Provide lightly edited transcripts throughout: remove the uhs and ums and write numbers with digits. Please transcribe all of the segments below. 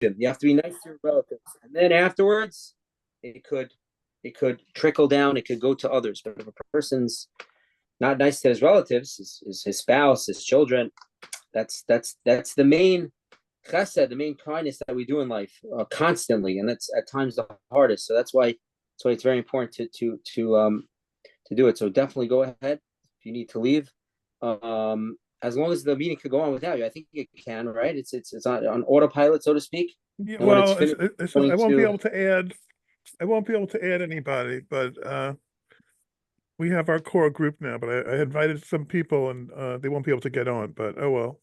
You have to be nice to your relatives, and then afterwards, it could trickle down. It could go to others. But if a person's not nice to his relatives, his spouse, his children, that's the main chesed, the main kindness that we do in life constantly, and that's at times the hardest. So that's why it's very important to do it. So definitely go ahead if you need to leave. As long as the meeting could go on without you, I think it can, right? It's on autopilot, so to speak. Yeah, and when well, finished, it's just I won't be able to add. I won't be able to add anybody, but we have our core group now. But I invited some people, and they won't be able to get on. But oh well.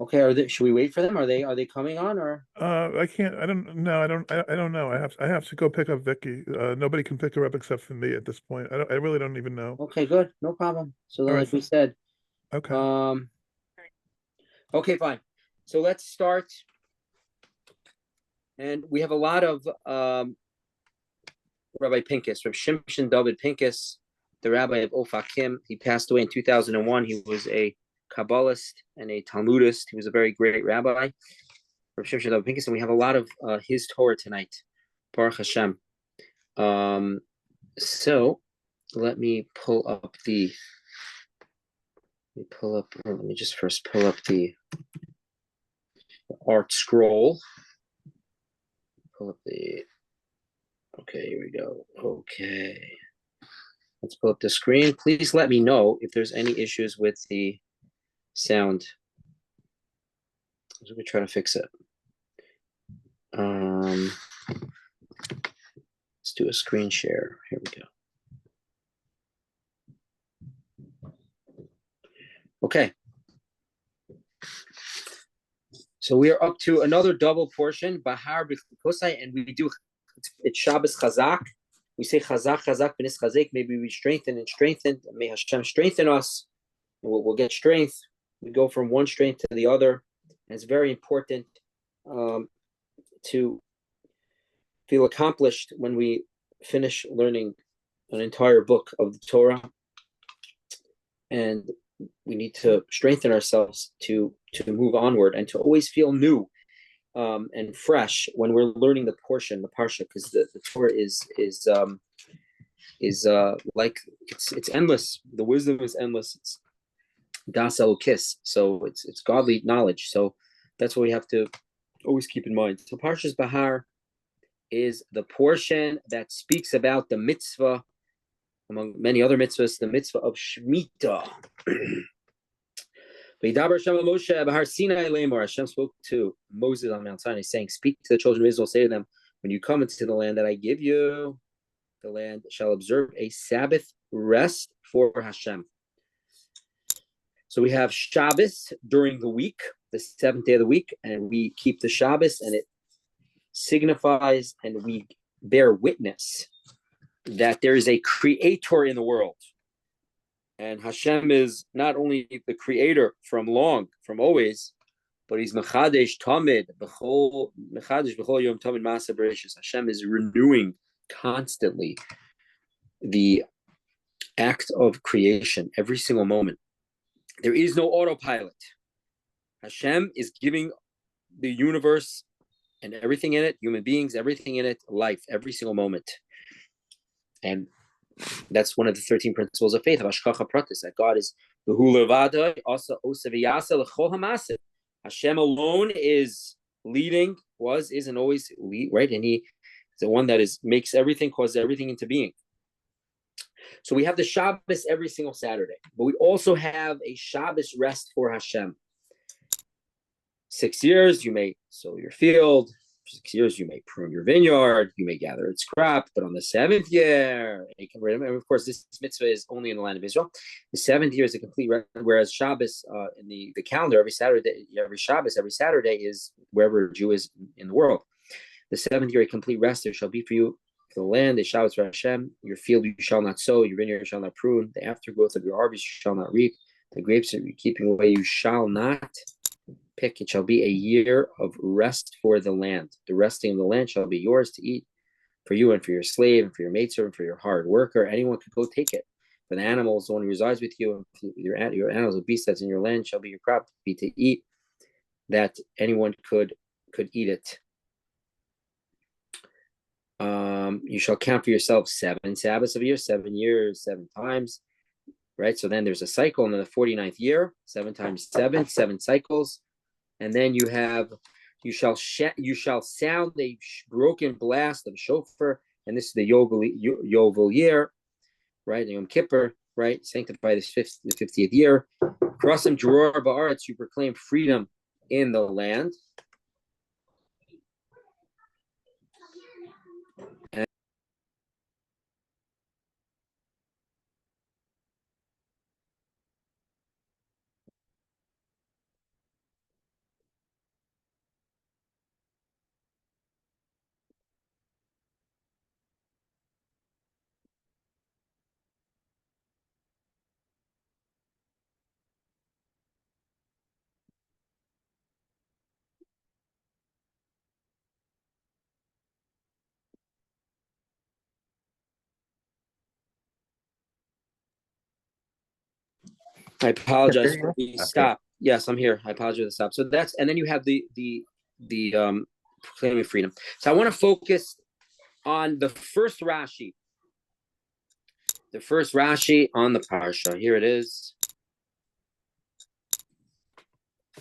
Okay, should we wait for them? Are they coming on or? I can't. I don't know. I don't know. I have to go pick up Vicky. Nobody can pick her up except for me at this point. I really don't even know. Okay, good, no problem. So then, All right. like we said, Okay. Okay, fine. So let's start. And we have a lot of Rabbi Pincus, Rabbi Shimshon David Pincus, the rabbi of Ofakim. He passed away in 2001. He was a Kabbalist and a Talmudist. He was a very great rabbi, Rabbi Shimshon David Pincus, and we have a lot of his Torah tonight, Baruch Hashem. So let me pull up the. Let me just first pull up the art scroll. Pull up the. Okay, here we go. Okay. Let's pull up the screen. Please let me know if there's any issues with the sound. We're trying to fix it. Let's do a screen share. Here we go. Okay. So we are up to another double portion, Behar-Bechukosai, and we do it's Shabbos Chazak. We say Chazak, B'nis Chazek. Maybe we strengthen and strengthen. May Hashem strengthen us. We'll get strength. We go from one strength to the other. And it's very important to feel accomplished when we finish learning an entire book of the Torah. And we need to strengthen ourselves to move onward and to always feel new and fresh when we're learning the portion, the parsha, because the Torah is like it's endless. The wisdom is endless. It's das elokis, so it's godly knowledge. So that's what we have to always keep in mind. So Parshas Behar is the portion that speaks about the mitzvah, among many other mitzvahs, the mitzvah of Shemitah. Hashem spoke to Moses on Mount Sinai, saying, "Speak to the children of Israel, say to them, when you come into the land that I give you, the land shall observe a Sabbath rest for Hashem." So we have Shabbos during the week, the seventh day of the week, and we keep the Shabbos, and it signifies and we bear witness that there is a creator in the world. And Hashem is not only the creator from always, but he's Mechadesh Tamid, Mechadesh B'chol Yom Tamid Ma'aseh Bereshis. Hashem is renewing constantly the act of creation every single moment. There is no autopilot. Hashem is giving the universe and everything in it, human beings, everything in it, life, every single moment. And that's one of the 13 principles of faith, of Hashgacha Pratis, that God is Hashem alone is leading, is, and always lead, right? And he is the one that makes everything, causes everything into being. So we have the Shabbos every single Saturday, but we also have a Shabbos rest for Hashem. 6 years, you may sow your field. 6 years, you may prune your vineyard. You may gather its crop. But on the 7th year, and of course, this mitzvah is only in the land of Israel. The 7th year is a complete rest, whereas Shabbos in the calendar, every Shabbos, every Saturday is wherever a Jew is in the world. The 7th year, a complete rest there shall be for you. For the land, the Shabbos for Hashem. Your field you shall not sow. Your vineyard you shall not prune. The aftergrowth of your harvest you shall not reap. The grapes that you're keeping away you shall not pick. It shall be a year of rest for the land. The resting of the land shall be yours to eat for you and for your slave and for your maidservant, for your hard worker. Anyone can go take it. For the animals, the one who resides with you, and your animals, the beast that's in your land shall be your crop, be to eat. That anyone could could eat it. You shall count for yourself 7 Sabbaths of a year, 7 years, 7 times, right? So then there's a cycle, and then the 49th year, 7 times 7, 7 cycles, and then you shall sound a broken blast of shofar, and this is the Yovel year, right? Yom Kippur, right? Sanctify the 50th year. Crossing Jeror Ba'aretz, you proclaim freedom in the land. I apologize for the stop. Yes, I'm here. I apologize for the stop. So that's, and then you have the proclaiming freedom. So I want to focus on the first Rashi. The first Rashi on the Parsha. Here it is.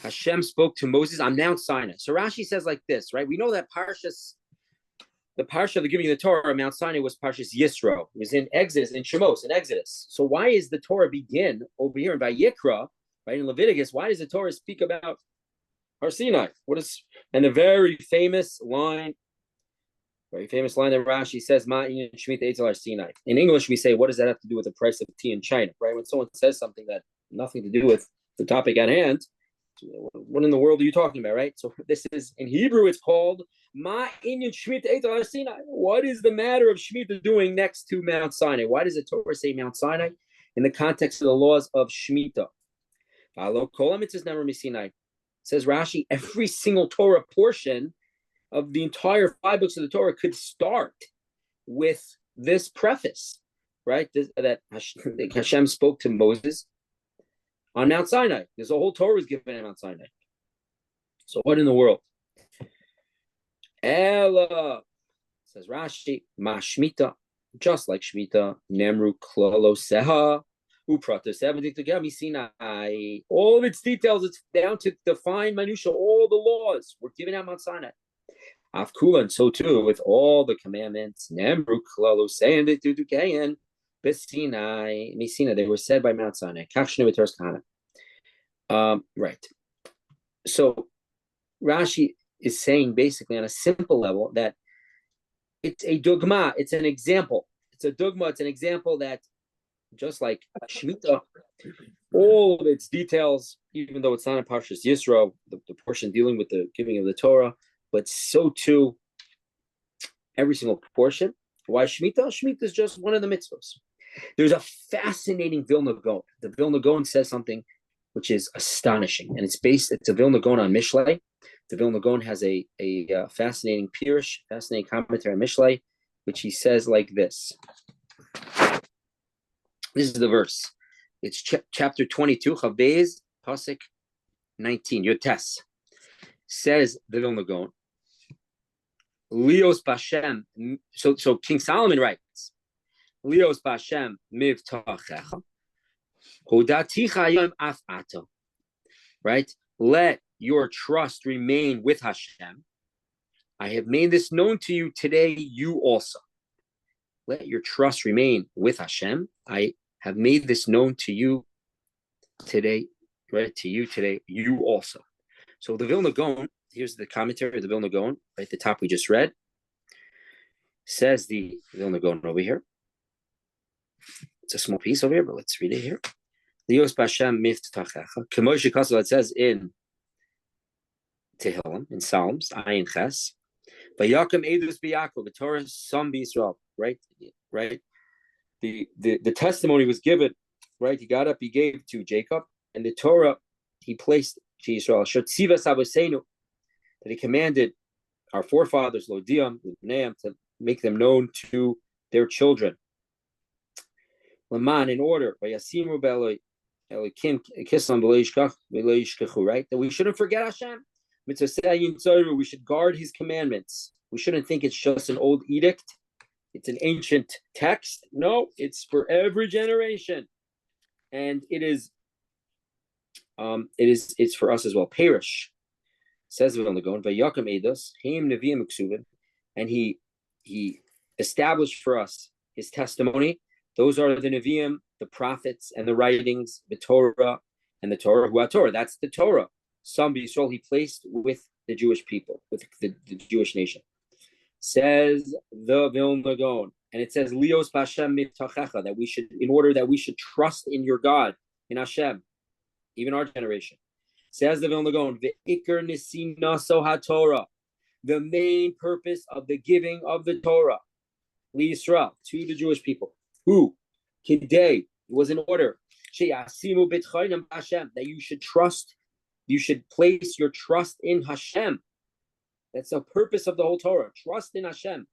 Hashem spoke to Moses on Mount Sinai. So Rashi says like this, right? We know that the Parsha of the giving of the Torah on Mount Sinai was Parshas Yisro. It was in Exodus, in Shemos, in Exodus. So why is the Torah begin over here in Vayikra, right, in Leviticus? Why does the Torah speak about Har Sinai? And a very famous line that Rashi says, Ma in Shemitah Eitzel Har Sinai. In English, we say, what does that have to do with the price of tea in China, right? When someone says something that nothing to do with the topic at hand, what in the world are you talking about, right? So this is, in Hebrew, it's called Ma Inyan Shemitah Eitel Har Sinai. What is the matter of Shemitah doing next to Mount Sinai? Why does the Torah say Mount Sinai? In the context of the laws of Shemitah. It says Rashi, every single Torah portion of the entire 5 books of the Torah could start with this preface, right? That Hashem spoke to Moses on Mount Sinai. There's a whole Torah was given on Mount Sinai. So what in the world? Ella, says Rashi, Ma Shmita, just like Shmita, Nemru Klalo Seha, Uprata 70 to Sinai. All of its details, it's down to define minutiae, all the laws were given out Mount Sinai. Afkula, and so too with all the commandments, Nemru Klalo saying it to Kayan. Sinai, Misina, they were said by Mount Sinai. Right. So Rashi is saying basically on a simple level that it's a dogma, it's an example. It's a dogma, it's an example that just like Shemitah, all of its details, even though it's not in Parshas Yisro, the portion dealing with the giving of the Torah, but so too every single portion. Why Shemitah? Shemitah is just one of the mitzvahs. There's a fascinating Vilna Gaon. The Vilna Gaon says something which is astonishing, and it's a Vilna Gaon on Mishlei. The Vilna Gaon has a fascinating pirush, fascinating commentary on Mishlei, which he says like this. This is the verse. It's chapter 22, Chavez, Pasuk 19, Yotes. Says the Vilna Gaon, Leos Bashem. So King Solomon writes, Leos Bashem mivtachecha, hodaticha yom af ato. Right? Let your trust remain with Hashem. I have made this known to you today, you also. Let your trust remain with Hashem. I have made this known to you today, right? To you today, you also. So the Vilna Gaon, here's the commentary of the Vilna Gaon, right at the top we just read. Says the Vilna Gaon over here. It's a small piece over here, but let's read it here. Leos Bashem miftachecha. K'moshe Kasel, it says in Tehillim, in Psalms, Ayin Ches. Vayakom edus b'Yaakov, the Torah some b'Yisrael, right? Right? The testimony was given, right? He got up, he gave to Jacob, and the Torah he placed to Israel. Shotzivas Abosenu, that he commanded our forefathers, Lodiam, to make them known to their children. Laman, in order, by Yasimu Be'Elokim Kislam B'Lo Yishkachu, right? That we shouldn't forget Hashem. We should guard his commandments. We shouldn't think it's just an old edict. It's an ancient text. No, it's for every generation. And it's for us as well. Perish says it on the Gaon, Vayakam Eidos, Him Neviim Uksuvim, and he established for us his testimony. Those are the Neviim, the prophets, and the writings, the Torah, and the Torah, Hu Torah. That's the Torah. Some Yisrael he placed with the Jewish people, with the Jewish nation. Says the Vilna Gaon, and it says Lios Bashem Mitachecha, that we should, in order that we should trust in your God, in Hashem, even our generation. Says the Vilna Gaon, Ve'ikar Nisina So HaTorah, the main purpose of the giving of the Torah, Yisrael, to the Jewish people, who Kidei was in order, Sheyasimu B'tchaynam Hashem, that you should trust, you should place your trust in Hashem. That's the purpose of the whole Torah. Trust in Hashem.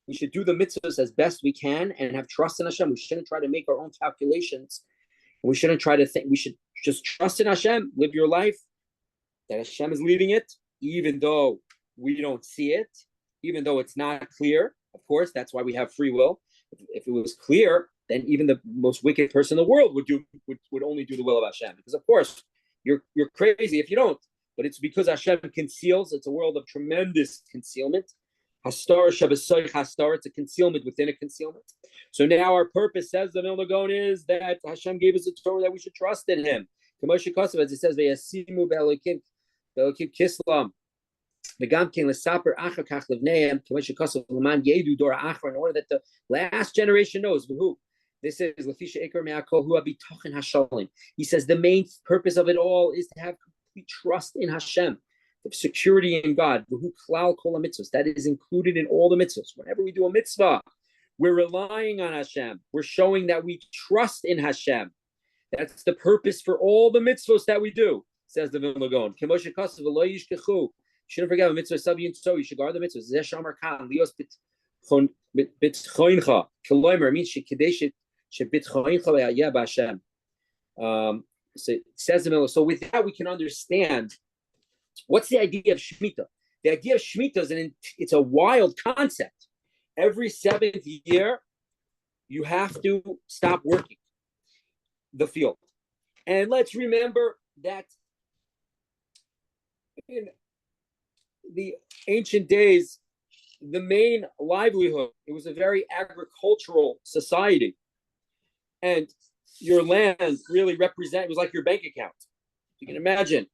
We should do the mitzvahs as best we can and have trust in Hashem. We shouldn't try to make our own calculations. We shouldn't try to think. We should just trust in Hashem. Live your life that Hashem is leading it, even though we don't see it, even though it's not clear. Of course, that's why we have free will. If it was clear, then even the most wicked person in the world would only do the will of Hashem. Because of course, you're crazy if you don't. But it's because Hashem conceals. It's a world of tremendous concealment. Hastar Shabbasoich Hastar. It's a concealment within a concealment. So now our purpose, says the Vilna Gaon, is that Hashem gave us a Torah that we should trust in Him. As it says, "V'yasimu be'elokim kislam." In order that the last generation knows who. This is he says the main purpose of it all is to have complete trust in Hashem, the security in God. That is included in all the mitzvahs. Whenever we do a mitzvah, we're relying on Hashem. We're showing that we trust in Hashem. That's the purpose for all the mitzvahs that we do, says the Vilna Gaon. You shouldn't forget a mitzvah sabi and so you should guard the mitzvahs. Zeh kan lios bitchoincha. Kiloimer means shekadesh shebitchoincha le'ayeh b'Hashem. So it says in the middle. So with that we can understand what's the idea of Shemitah. The idea of Shemitah is it's a wild concept. Every 7th year, you have to stop working the field, and let's remember that in the ancient days, the main livelihood, it was a very agricultural society. And your land really it was like your bank account. You can imagine,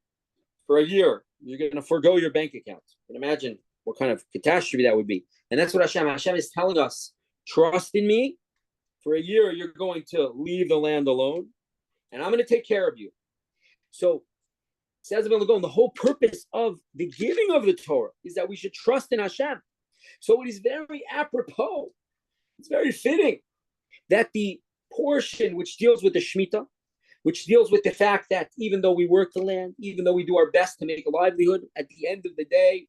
for a year, you're going to forego your bank account. You can imagine what kind of catastrophe that would be. And that's what Hashem is telling us. Trust in me. For a year, you're going to leave the land alone, and I'm going to take care of you. So, says the whole purpose of the giving of the Torah is that we should trust in Hashem. So it is very apropos, it's very fitting that the portion which deals with the Shemitah, which deals with the fact that even though we work the land, even though we do our best to make a livelihood, at the end of the day,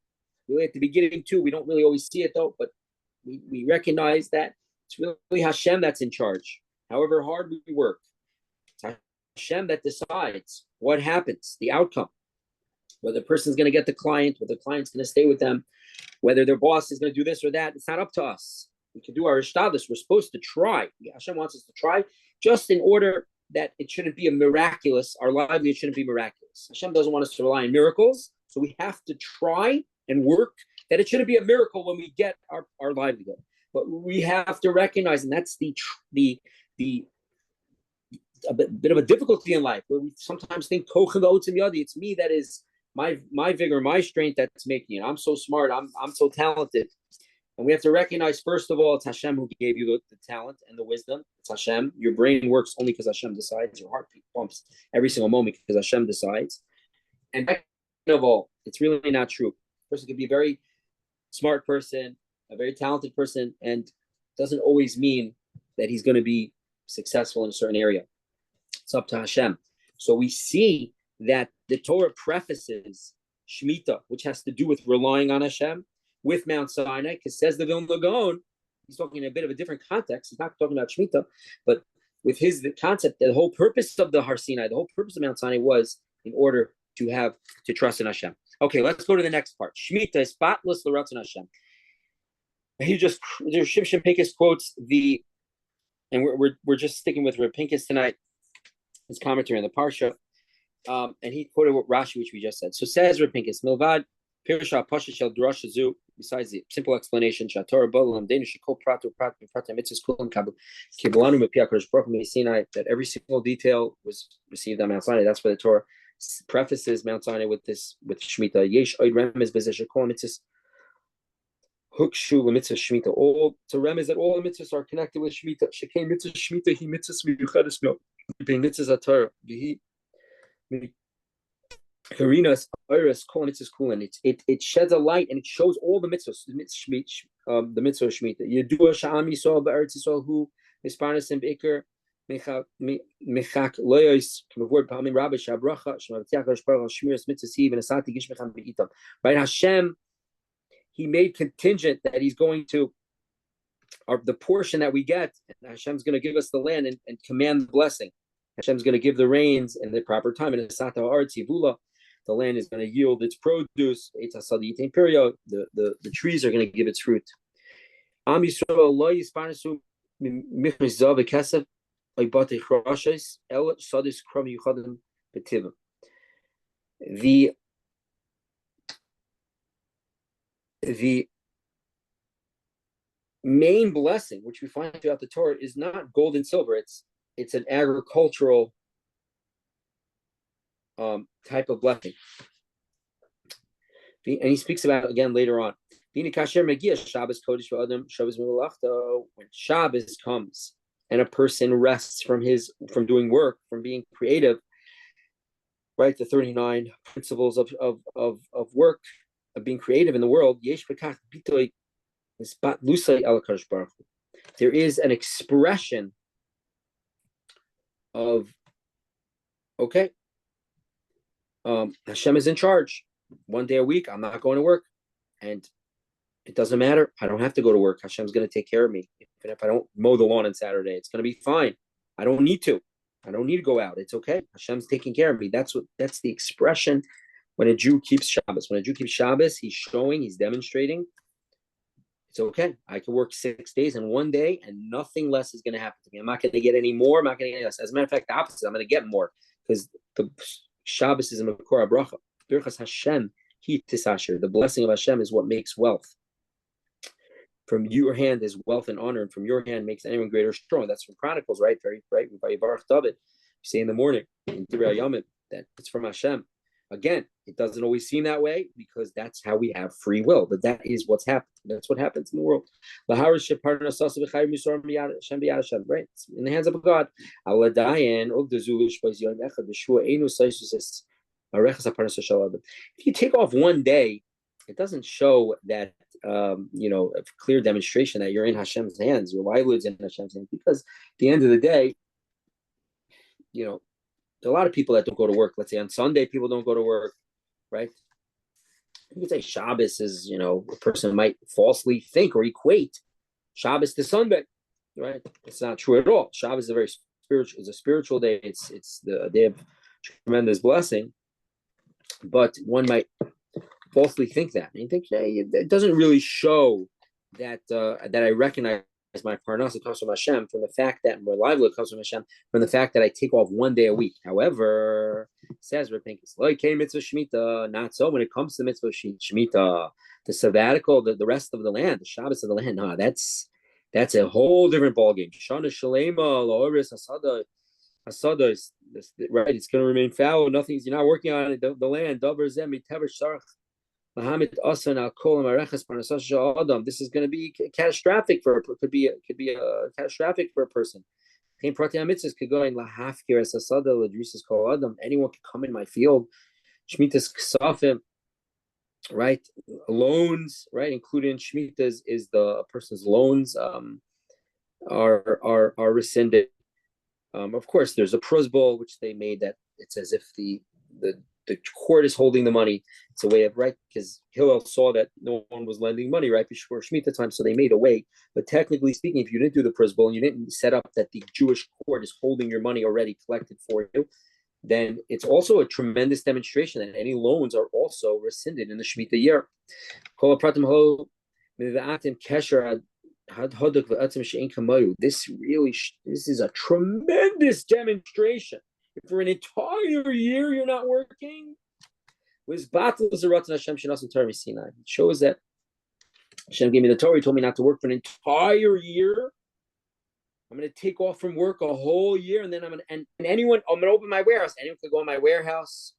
really at the beginning too, we don't really always see it though, but we recognize that it's really Hashem that's in charge. However hard we work, it's Hashem that decides what happens, the outcome, whether the person's going to get the client, whether the client's going to stay with them, whether their boss is going to do this or that. It's not up to us. We can do our ishtadlus. We're supposed to try. Hashem wants us to try, just in order that it shouldn't be a miraculous, our livelihood shouldn't be miraculous. Hashem doesn't want us to rely on miracles, so we have to try and work that it shouldn't be a miracle when we get our livelihood. But we have to recognize, and that's the a bit of a difficulty in life, where we sometimes think it's me that is my vigor, my strength that's making it. I'm so smart, I'm so talented. And we have to recognize, first of all, it's Hashem who gave you the talent and the wisdom. It's Hashem. Your brain works only because Hashem decides. Your heart pumps every single moment because Hashem decides. And second of all, it's really not true. A person could be a very smart person, a very talented person, and doesn't always mean that he's going to be successful in a certain area. It's up to Hashem. So we see that the Torah prefaces Shemitah, which has to do with relying on Hashem, with Mount Sinai, because says the Vilna Gaon, he's talking in a bit of a different context. He's not talking about Shemitah, but with the concept that the whole purpose of the Har Sinai, the whole purpose of Mount Sinai was in order to trust in Hashem. Okay, let's go to the next part. Shemitah is spotless l'ratzon Hashem. Shimshon Pincus quotes and we're just sticking with Reb Pincus tonight, his commentary on the Parsha, and he quoted what Rashi, which we just said. So says Reb Pincus, Milvad Pirsha Pasha Shel Drasha Zu. Besides the simple explanation, Shatorah Bolam Danish Shekol Pratu Pratu Mitzvahs Kulam Kibalanu Mepia Kodesh Baruch Hu Sinai, that every single detail was received on Mount Sinai. That's why the Torah prefaces Mount Sinai with Shemitah. Yesh Oid Remez Bezeh Shekol Mitzvahs Hukshu Mitzvah Shemitah. All to remez that all the mitzvahs are connected with Shemitah. Shekei Mitzvah Shemitah He Mitzvahs Miyuchadus Mil Bein Mitzvahs HaTorah V'Hi Harinas Iris Kol Mitzvahs Kulan. It sheds a light and it shows all the mitzvahs. The mitzvah of Shemitah. Yedua Sha'am Yisrael B'Eretz Yisrael Hu Misparnas and Beker Mechak Loyos K'Mavur Pa'amim Rabbi Shabracha Shemavtiach Rosh Baruch Shmiras Mitzvahs He V'Nasati Gishmecham B'itam. Right, Hashem, He made contingent that He's going to, the portion that we get, and Hashem's going to give us the land and command the blessing. Hashem's going to give the rains in the proper time. And the land is going to yield its produce. The trees are going to give its fruit. The main blessing, which we find throughout the Torah, is not gold and silver. It's an agricultural type of blessing. And he speaks about it again later on. When Shabbos comes and a person rests from doing work, from being creative, right? The 39 principles of work, of being creative in the world. There is an expression of, okay, Hashem is in charge. One day a week, I'm not going to work, and it doesn't matter. I don't have to go to work. Hashem's going to take care of me. Even if I don't mow the lawn on Saturday, it's going to be fine. I don't need to go out. It's okay. Hashem's taking care of me. That's the expression when a Jew keeps Shabbos. When a Jew keeps Shabbos, he's demonstrating, it's okay. I can work 6 days and one day, and nothing less is going to happen to me. I'm not going to get any more. I'm not going to get any less. As a matter of fact, the opposite. I'm going to get more, because the Shabbos is a Makor HaBracha. Birchas Hashem, He Tisasher. The blessing of Hashem is what makes wealth. From your hand is wealth and honor, and from your hand makes anyone great or strong. That's from Chronicles, right? Right. By Baruch David, you say in the morning in Divrei Yomim that it's from Hashem. Again, it doesn't always seem that way, because that's how we have free will. But that is what's happened. That's what happens in the world. Right? It's in the hands of God. If you take off one day, it doesn't show that a clear demonstration that you're in Hashem's hands. Your livelihood's in Hashem's hands, because at the end of the day, there are a lot of people that don't go to work. Let's say on Sunday, people don't go to work, right? You could say Shabbos is, a person might falsely think or equate Shabbos to Sunday, right? It's not true at all. Shabbos is a very spiritual day. It's the day of tremendous blessing, but one might falsely think that. And you think, hey, it doesn't really show that I recognize my parnasa comes from Hashem, from the fact that my livelihood comes from Hashem, from the fact that I take off one day a week. However, says Reb Pincus, mitzvah Shemitah, not so when it comes to mitzvah Shemitah, the sabbatical, the rest of the land, the Shabbos of the land. No, that's a whole different ballgame. Shana Shalema, La'oris, Asada is right. It's going to remain fallow. You're not working on it. The land, Dabar Zemi, Tever Sharach. This is going to be catastrophic could be catastrophic for a person. Anyone can come in my field. Shmitas Ksafim, right? Loans, right? Including Shmitas is the person's loans are rescinded. Of course, there's a prosbol which they made that it's as if the court is holding the money. It's a way of, right, because Hillel saw that no one was lending money right before Shemitah time, so they made a way. But technically speaking, if you didn't do the prosbol and you didn't set up that the Jewish court is holding your money already collected for you, then it's also a tremendous demonstration that any loans are also rescinded in the Shemitah year. This is a tremendous demonstration. If for an entire year you're not working, it shows that Hashem gave me the Torah. He told me not to work for an entire year. I'm going to take off from work a whole year, and then I'm going to open my warehouse. Anyone can go in my warehouse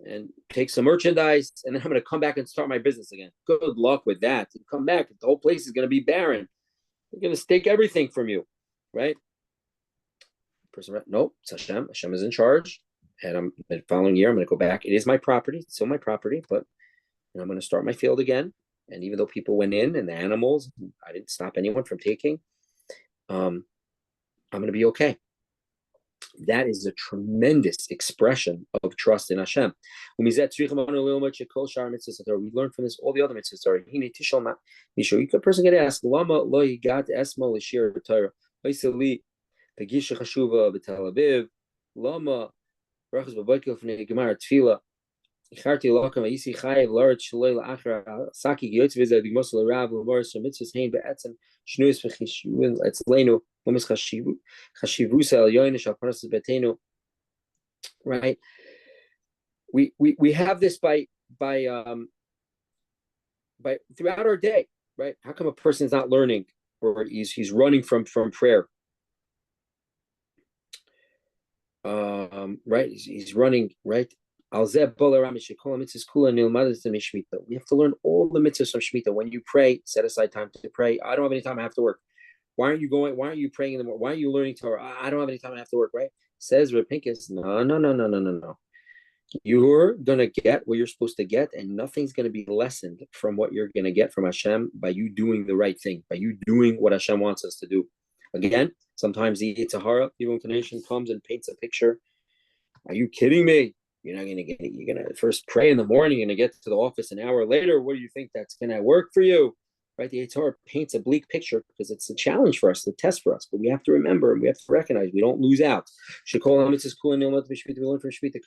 and take some merchandise, and then I'm going to come back and start my business again. Good luck with that. You come back, the whole place is going to be barren. They're going to stake everything from you, right? Person, nope, it's Hashem. Hashem is in charge, and the following year I'm going to go back. It is my property, it's still my property, but I'm going to start my field again. And even though people went in and the animals, I didn't stop anyone from taking. I'm going to be okay. That is a tremendous expression of trust in Hashem. We learn from this all the other mitzvahs. A person can ask, Lama lo yigat esmo l'shir b'Torah. Oiseli pegisha chashuva b'Tel Aviv. Lama brachas b'Boker f'nei Gemara Tefila. Icharti lokam v'yisi chayev l'oret shaloi la'achra saki giyotz v'zeh digmos l'rav l'moris mitzvahs hein be'etzem shnuis v'chishuvin etzleinu l'mis chashivus el yoinish al parnas betenu. Right? We have this by throughout our day, right? How come a person's not learning, or he's running from prayer? Right? He's running, right? We have to learn all the mitzvahs from Shemitah. When you pray, set aside time to pray. I don't have any time, I have to work. Why aren't you going? Why aren't you praying in the morning? Why are you learning Torah? I don't have any time, I have to work, right? Says Reb Pinkus, no. You're going to get what you're supposed to get, and nothing's going to be lessened from what you're going to get from Hashem by you doing the right thing, by you doing what Hashem wants us to do. Again, sometimes the Yitzhahara, evil inclination, comes and paints a picture. Are you kidding me? You're not going to get it. You're going to first pray in the morning, you're going to get to the office an hour later. What do you think that's going to work for you? Right? The Yitzhahara paints a bleak picture because it's a challenge for us, the test for us. But we have to remember and we have to recognize we don't lose out. We learn from Shmita.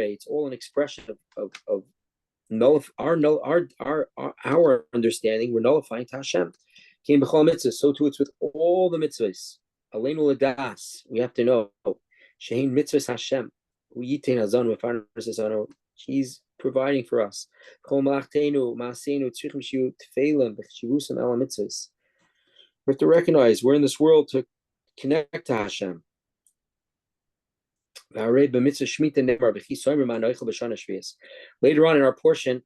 It's all an expression of our understanding. We're nullifying to Hashem. So too it's with all the mitzvahs. Aleinu l'das. We have to know. Shein mitzvahs Hashem. He's providing for us. We have to recognize we're in this world to connect to Hashem. Later on in our portion,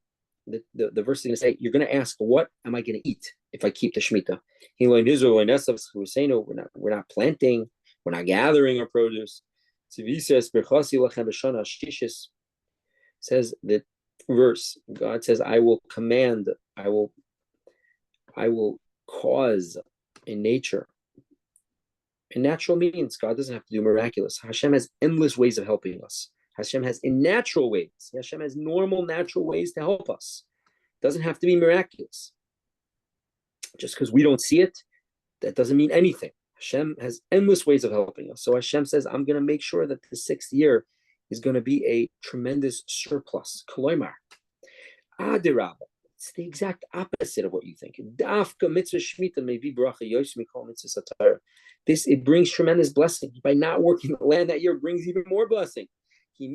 the verse is going to say, you're going to ask, what am I going to eat if I keep the Shemitah? We're not planting, we're not gathering our produce. Says that verse, God says, I will command, I will cause in nature. In natural means, God doesn't have to do miraculous. Hashem has endless ways of helping us. Hashem has in natural ways. Hashem has normal, natural ways to help us. It doesn't have to be miraculous. Just because we don't see it, that doesn't mean anything. Hashem has endless ways of helping us. So Hashem says, I'm going to make sure that the 6th year is going to be a tremendous surplus. Koloimar. Adirab. It's the exact opposite of what you think. Dafka mitzvah shmita may be bracha yosim mikol mitzvah satire. This, it brings tremendous blessing. By not working the land that year, brings even more blessing. I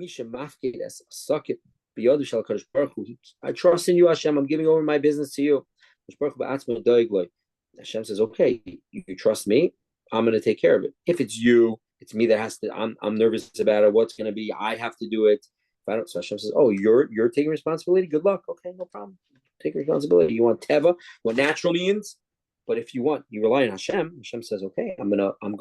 trust in you, Hashem. I'm giving over my business to you. Hashem says, okay, you trust me, I'm going to take care of it. If it's you, it's me that has to, I'm nervous about it. What's going to be, I have to do it. If I don't, so Hashem says, oh, you're taking responsibility? Good luck. Okay, no problem. Take responsibility. You want teva, you want natural means, but if you want, you rely on Hashem. Hashem says, okay, I'm going to help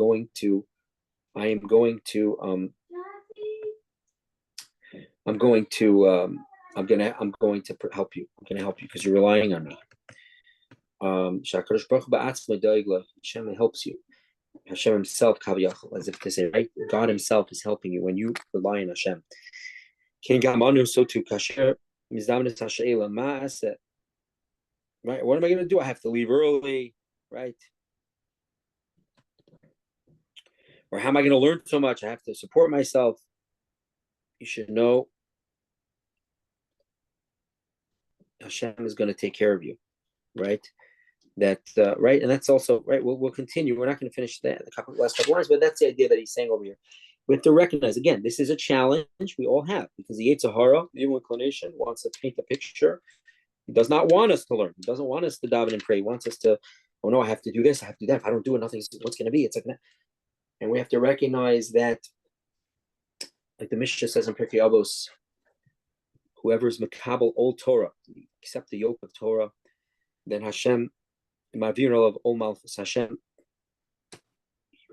you. I'm going to help you because you're relying on me. Hashem helps you. Hashem himself, as if to say, right? God himself is helping you when you rely on Hashem. So too, right? What am I going to do? I have to leave early, right? Or how am I going to learn so much? I have to support myself. You should know Hashem is going to take care of you, right? That right, and that's also right. We'll continue. We're not going to finish the last couple lines, but that's the idea that he's saying over here. We have to recognize again, this is a challenge we all have because the Yetzer Hara, the evil inclination, wants to paint a picture. He does not want us to learn. He doesn't want us to daven and pray. He wants us to, oh no, I have to do this, I have to do that. If I don't do it, nothing's what's going to be. It's like that, and we have to recognize that, like the Mishnah says in Pirkei Avos, whoever is makabel old Torah, accept the yoke of Torah, then Hashem. Ma'avir of Ol Malchus Hashem,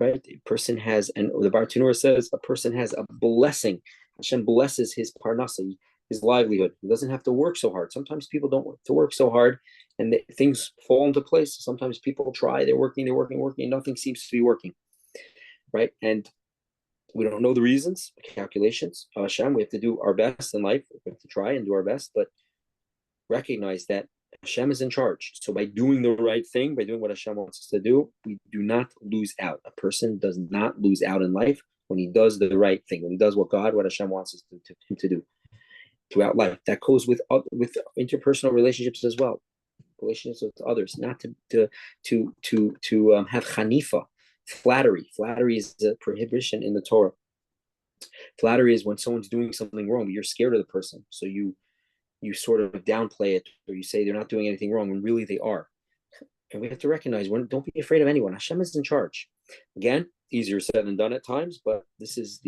right? A person has, and the Bartanura says, a person has a blessing. Hashem blesses his parnasa, his livelihood. He doesn't have to work so hard. Sometimes people don't have to work so hard, and things fall into place. Sometimes people try, they're working, and nothing seems to be working, right? And we don't know the reasons, calculations. Hashem, we have to do our best in life. We have to try and do our best, but recognize that Hashem is in charge. So by doing the right thing, by doing what Hashem wants us to do, we do not lose out. A person does not lose out in life when he does the right thing, when he does what Hashem wants us to do throughout life. That goes with interpersonal relationships as well, relationships with others. Not to have chanifa, flattery. Flattery is a prohibition in the Torah. Flattery is when someone's doing something wrong, but you're scared of the person, so you sort of downplay it, or you say they're not doing anything wrong when really they are. And we have to recognize, don't be afraid of anyone. Hashem is in charge. Again, easier said than done at times, but this is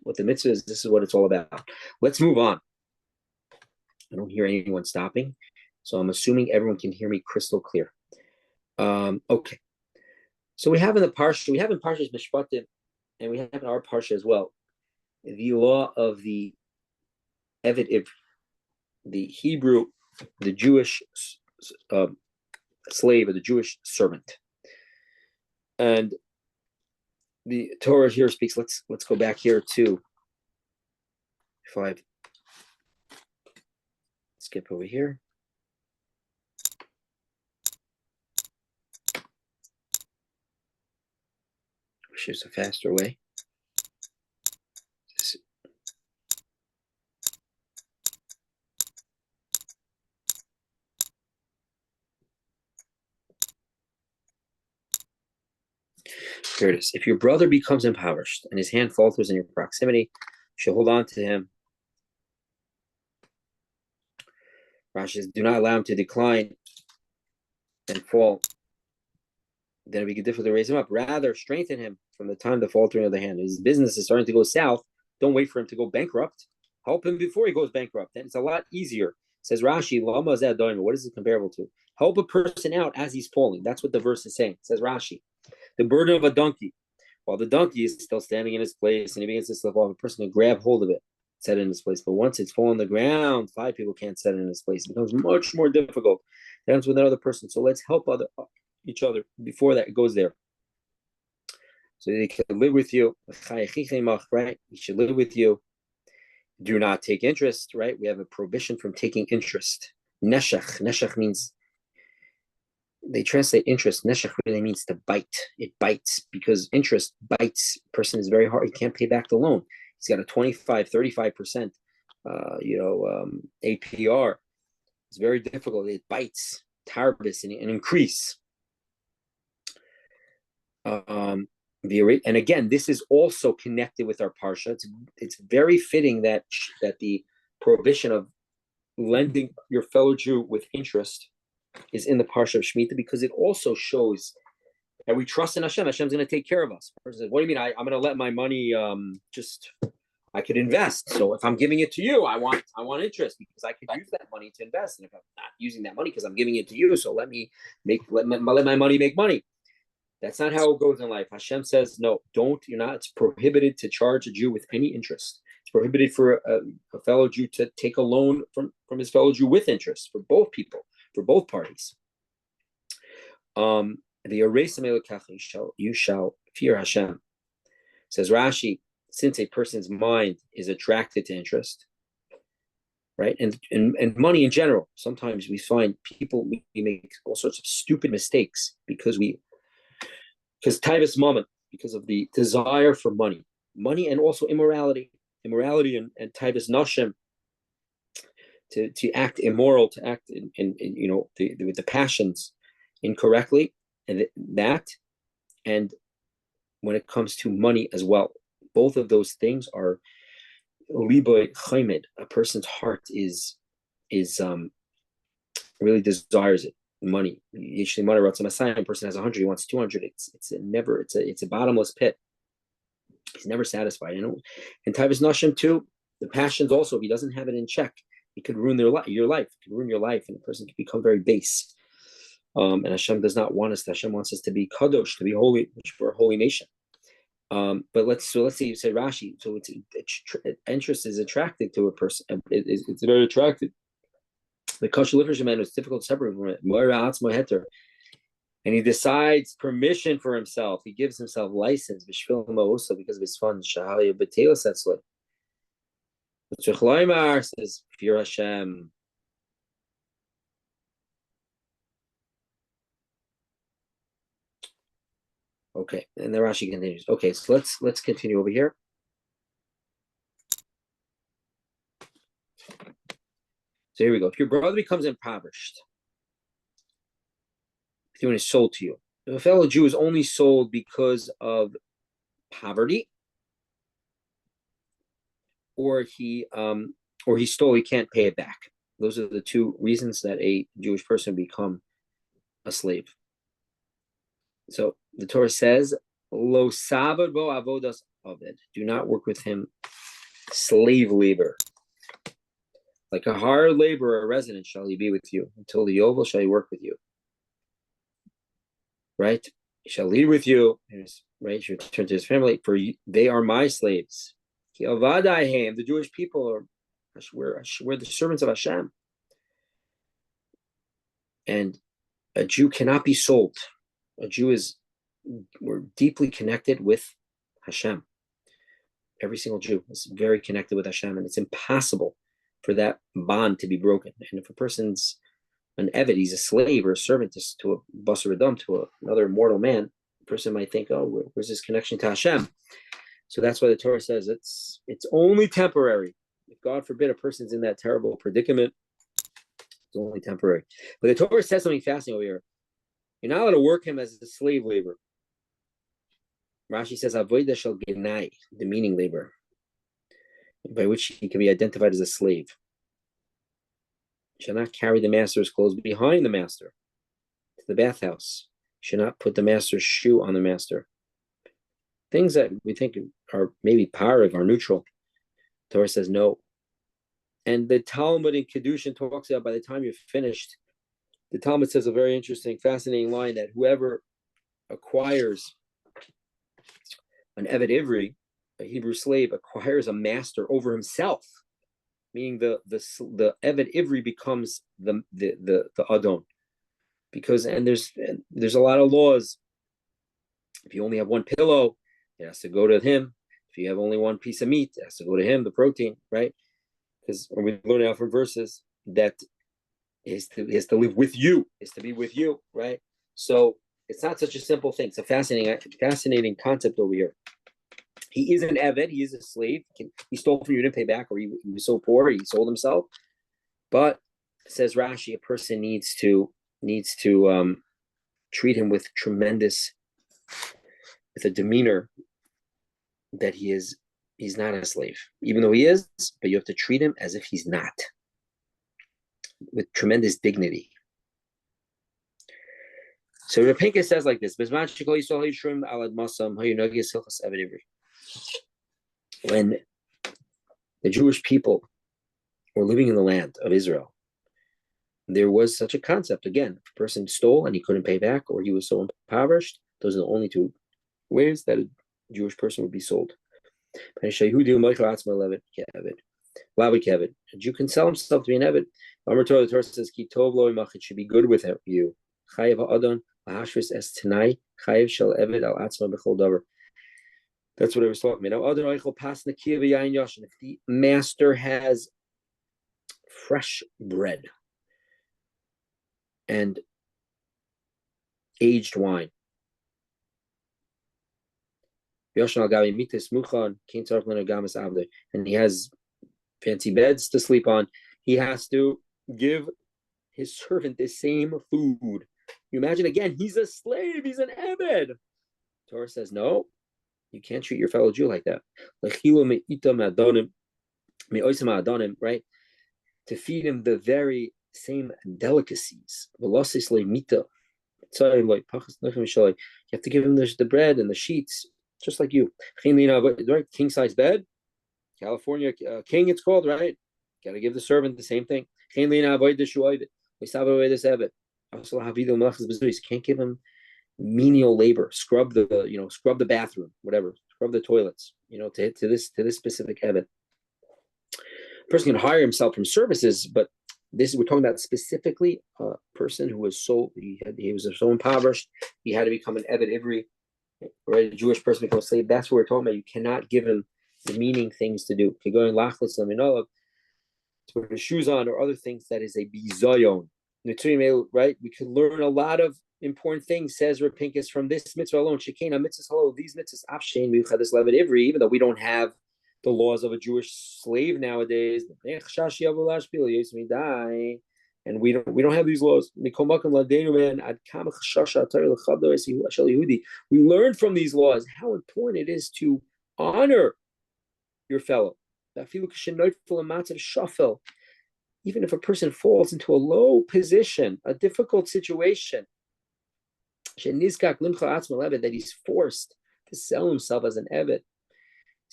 what the mitzvah is. This is what it's all about. Let's move on. I don't hear anyone stopping, so I'm assuming everyone can hear me crystal clear. Okay. So we have in Parshas Mishpatim, and we have in our Parsha as well, the law of the Eved Ivri, the Hebrew, the Jewish slave, or the Jewish servant. And the Torah here speaks, let's go back here to 5. Skip over here. Wish there's a faster way. Here it is. If your brother becomes impoverished and his hand falters in your proximity, you should hold on to him. Rashi says, do not allow him to decline and fall. Then it'll be difficult to raise him up. Rather, strengthen him from the time the faltering of the hand. His business is starting to go south. Don't wait for him to go bankrupt. Help him before he goes bankrupt. Then it's a lot easier. Says Rashi, Lama Zad, what is it comparable to? Help a person out as he's falling. That's what the verse is saying. Says Rashi. The burden of a donkey. While the donkey is still standing in its place and he begins to slip off, a person can grab hold of it, set it in its place. But once it's fallen on the ground, 5 people can't set it in its place. It becomes much more difficult. That happens with another person. So let's help each other before that goes there. So they can live with you, right? He should live with you. Do not take interest, right? We have a prohibition from taking interest. Neshach. Neshach means, they translate interest. Neshach really means to bite. It bites because interest bites. Person is very hard. He can't pay back the loan. He's got a 25, 35%, APR. It's very difficult. It bites, tarbis, and increase. And again, this is also connected with our parsha. It's very fitting that the prohibition of lending your fellow Jew with interest is in the parsha of Shemitah, because it also shows that we trust in Hashem. Hashem's going to take care of us. Says, what do you mean? I'm going to let my money I could invest. So if I'm giving it to you, I want interest, because I could use that money to invest. And if I'm not using that money because I'm giving it to you, so let my money make money. That's not how it goes in life. Hashem says, no, it's prohibited to charge a Jew with any interest. It's prohibited for a fellow Jew to take a loan from his fellow Jew with interest, for both people, for both parties. You shall fear Hashem. Says Rashi, since a person's mind is attracted to interest, right? And money in general, sometimes we find people, we make all sorts of stupid mistakes because Taivas Mammon, because of the desire for money, and also immorality, and taivas nashim, to act immoral, to act in with the passions incorrectly, and and when it comes to money as well, both of those things are liboy chaimed. A person's heart is really desires it. Money. Usually, money. A person has 100, he wants 200. It's a bottomless pit. He's never satisfied. And Taivas Nashim too. The passions also. If he doesn't have it in check, it could ruin your life. It could ruin your life, and a person can become very base. And Hashem does not want us. Hashem wants us to be kadosh, to be holy, which we're a holy nation. But let's see. You say Rashi. So interest is attracted to a person. It's very attractive. The kosher literature man is difficult to separate from it. And he decides permission for himself. He gives himself license because of his fun. Says, fear Hashem. Okay, and the Rashi continues. Okay, so let's continue over here. So here we go. If your brother becomes impoverished, when it's sold to you, if a fellow Jew is only sold because of poverty, or he stole, he can't pay it back. Those are the two reasons that a Jewish person become a slave. So the Torah says, "Lo sabad bo avodas aved." Do not work with him slave labor. Like a hard laborer, a resident shall he be with you. Until the yovel shall he work with you. Right? He shall lead with you. Right? He shall return to his family. For they are my slaves. The Jewish people we're the servants of Hashem. And a Jew cannot be sold. We're deeply connected with Hashem. Every single Jew is very connected with Hashem, and it's impossible for that bond to be broken. And if a person's an eved, he's a slave or a servant to a basar adam, to another mortal man, the person might think, oh, where's this connection to Hashem? So that's why the Torah says it's only temporary. If God forbid a person's in that terrible predicament, it's only temporary. But the Torah says something fascinating over here. You're not allowed to work him as a slave labor. Rashi says, avodah shel genai, demeaning labor, by which he can be identified as a slave. Shall not carry the master's clothes behind the master to the bathhouse. Should not put the master's shoe on the master. Things that we think are maybe parav, are neutral. Torah says no. And the Talmud in Kedushin talks about, by the time you're finished, the Talmud says a very interesting, fascinating line, that whoever acquires an Eved Ivri, a Hebrew slave, acquires a master over himself, meaning the Eved Ivri becomes the Adon, because there's a lot of laws. If you only have one pillow, it has to go to him. If you have only one piece of meat, it has to go to him, the protein, right? Because we learn out from verses that he has to live with you, is to be with you, right? So it's not such a simple thing. It's a fascinating concept over here. He is an Eved, he is a slave. He stole from you, didn't pay back, or he was so poor, he sold himself. But says Rashi, a person needs to treat him with a demeanor that he's not a slave, even though he is, but you have to treat him as if he's not, with tremendous dignity. So Rapinka says like this: when the Jewish people were living in the land of Israel, there was such a concept. Again, if a person stole and he couldn't pay back, or he was so impoverished, those are the only two ways that a Jewish person would be sold. A Jew can sell himself to be an Eved. The Torah says, it should be good with you. That's what I was talking about. If the master has fresh bread and aged wine, And he has fancy beds to sleep on. He has to give his servant the same food. You imagine again, he's a slave, he's an Eved. Torah says, no, you can't treat your fellow Jew like that. Right? To feed him the very same delicacies. You have to give him the bread and the sheets, just like you. Right? King size bed, California king, it's called, right? Got to give the servant the same thing. You can't give him menial labor, scrub the bathroom, whatever, scrub the toilets, to this specific habit. A person can hire himself from services, but we're talking about specifically a person who was he was so impoverished, he had to become an Eved Ivri, right? A Jewish person become a slave. That's what we're talking about. You cannot give him demeaning things to do. If you're going lachlis laminolav, to put his shoes on or other things, that is a bizayon. Right? We could learn a lot of important things, says Reb Pinkus, from this mitzvah alone. Shekena mitzvahs hello, these mitzvahs afshein miuchadis levet ivri, even though we don't have the laws of a Jewish slave nowadays, and we don't have these laws. We learn from these laws how important it is to honor your fellow. Even if a person falls into a low position, a difficult situation, that he's forced to sell himself as an Eved,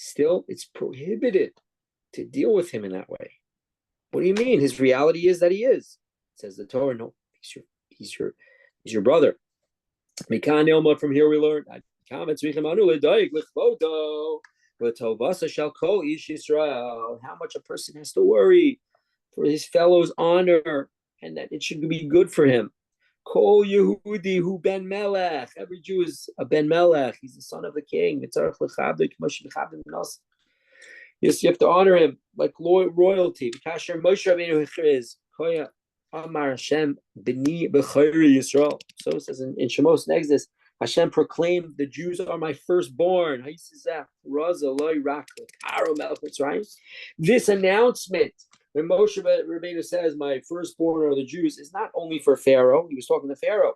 still it's prohibited to deal with him in that way. What do you mean? His reality is that he is. Says the Torah, no, he's your brother. From here we learn how much a person has to worry for his fellow's honor, and that it should be good for him. Kol Yehudi hu ben Melech. Every Jew is a ben Melech. He's the son of the king. Yes, you have to honor him like royalty. Kasher Moshe Rabbeinu is Koya Amar Hashem B'ni B'chayri Yisrael. So it says in Shemos and Exodus, Hashem proclaimed, the Jews are my firstborn. This announcement, when Moshe Rabbeinu says, my firstborn are the Jews, is not only for Pharaoh. He was talking to Pharaoh.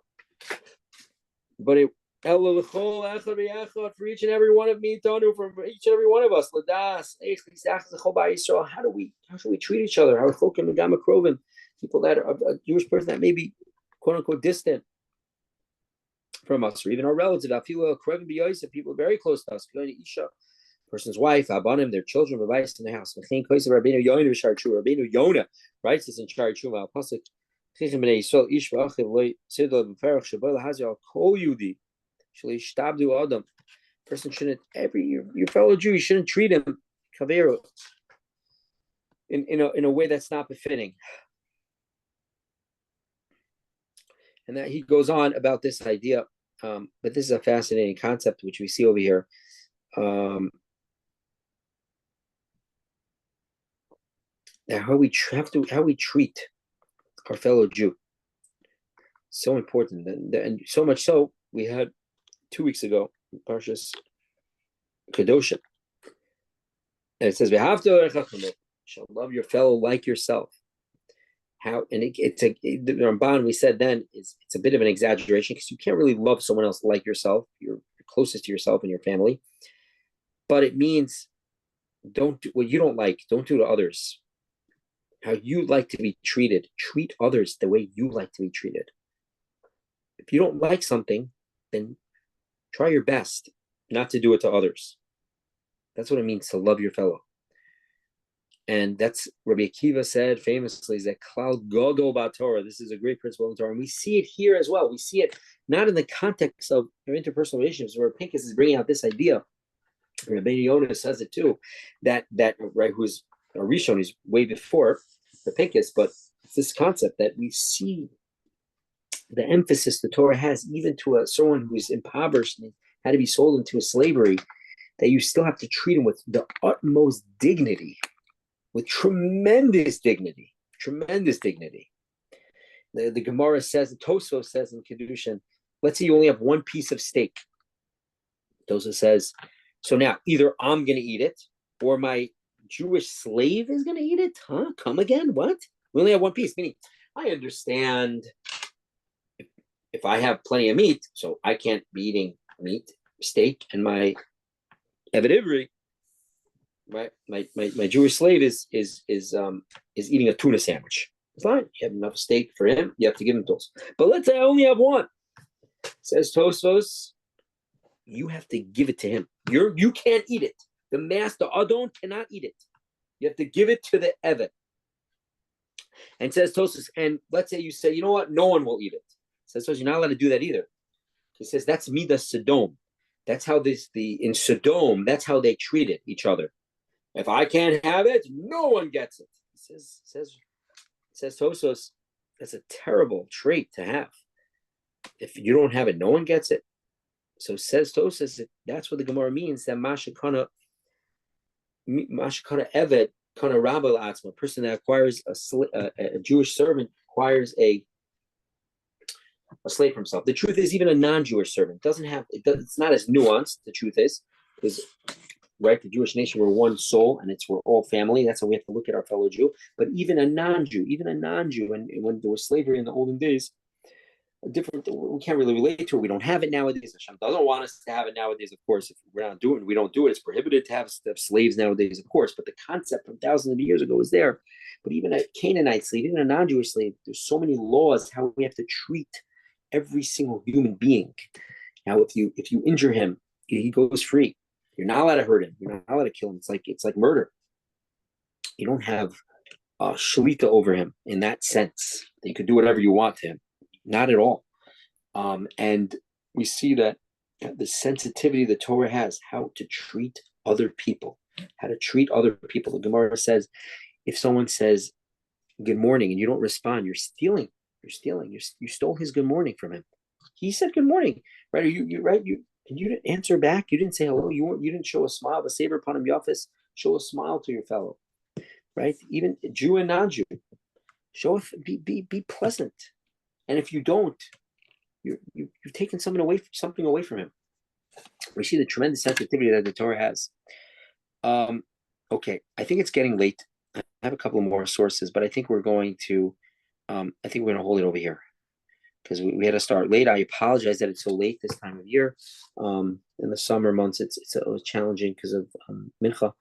But for each and every one of me, Tanu, for each and every one of us. How should we treat each other? People that are a Jewish person that may be quote unquote distant from us, or even our relatives, people very close to us, person's wife, abanim, their children, in the house. Rabbeinu Yonah writes this in Shari Truma. Person shouldn't, your fellow Jew, you shouldn't treat him in a way that's not befitting. And that he goes on about this idea, but this is a fascinating concept which we see over here. How we treat our fellow Jew, so important, and so much so we had 2 weeks ago Parshas Kedoshim, and it says, "V'havta shall love your fellow like yourself." How, and the Ramban, we said then, it's a bit of an exaggeration because you can't really love someone else like yourself. You're closest to yourself and your family, but it means don't do what you don't like. Don't do to others. How you like to be treated, treat others the way you like to be treated. If you don't like something, then try your best not to do it to others. That's what it means to love your fellow. And that's Rabbi Akiva said famously, is that Klal Gadol B'Torah. This is a great principle in Torah. And we see it here as well. We see it not in the context of interpersonal relationships, where Pinkus is bringing out this idea. Rabbi Yonah says it too, that right, who's a Rishon, is way before the Pinkus, but it's this concept that we see the emphasis the Torah has even to someone who's impoverished and had to be sold into slavery, that you still have to treat him with the utmost dignity. With tremendous dignity. The Gemara says, the Tosfos says in Kedushin, let's say you only have one piece of steak. Tosfos says, So now either I'm going to eat it or my Jewish slave is going to eat it. Huh? Come again? What? We only have one piece. Meaning, I understand if I have plenty of meat, so I can't be eating meat, steak, and my Eved Ivri, right? My Jewish slave is eating a tuna sandwich. Fine, you have enough steak for him. You have to give him those. But let's say I only have one. Says Tosfos, you have to give it to him. You can't eat it. The master Adon cannot eat it. You have to give it to the Eved. And says Tosfos, and let's say you say, you know what? No one will eat it. Says Tosfos, you're not allowed to do that either. He says that's Midas Sodom. That's how in Sodom, that's how they treated each other. If I can't have it, no one gets it. Says Tosfos, that's a terrible trait to have. If you don't have it, no one gets it. So says Tosfos, that's what the Gemara means, that Mashakana Eved, Kana Rabba Atzma, a person that acquires a Jewish servant acquires a slave for himself. The truth is, even a non-Jewish servant it's not as nuanced. The truth is, because right, the Jewish nation, we're one soul, and we're all family. That's how we have to look at our fellow Jew. But even a non-Jew, and when there was slavery in the olden days, we can't really relate to it. We don't have it nowadays. Hashem doesn't want us to have it nowadays, of course. If we're not doing it, we don't do it. It's prohibited to have slaves nowadays, of course. But the concept from thousands of years ago is there. But even a Canaanite slave, even a non-Jewish slave, there's so many laws how we have to treat every single human being. Now, if you injure him, he goes free. You're not allowed to hurt him. You're not allowed to kill him. It's like murder. You don't have shalita over him in that sense. That you could do whatever you want to him. Not at all. And we see that the sensitivity the Torah has, how to treat other people, The Gemara says, if someone says good morning and you don't respond, you're stealing. You stole his good morning from him. He said good morning, right? And you didn't answer back. You didn't say hello. You didn't show a smile. The saver upon him yafis. Show a smile to your fellow, right? Even Jew and non-Jew. Be pleasant. And if you don't, you've taken something away from him. We see the tremendous sensitivity that the Torah has. Okay, I think it's getting late. I have a couple of more sources, but I think we're going to hold it over here because we had to start late. I apologize that it's so late this time of year. In the summer months, it's challenging because of Mincha.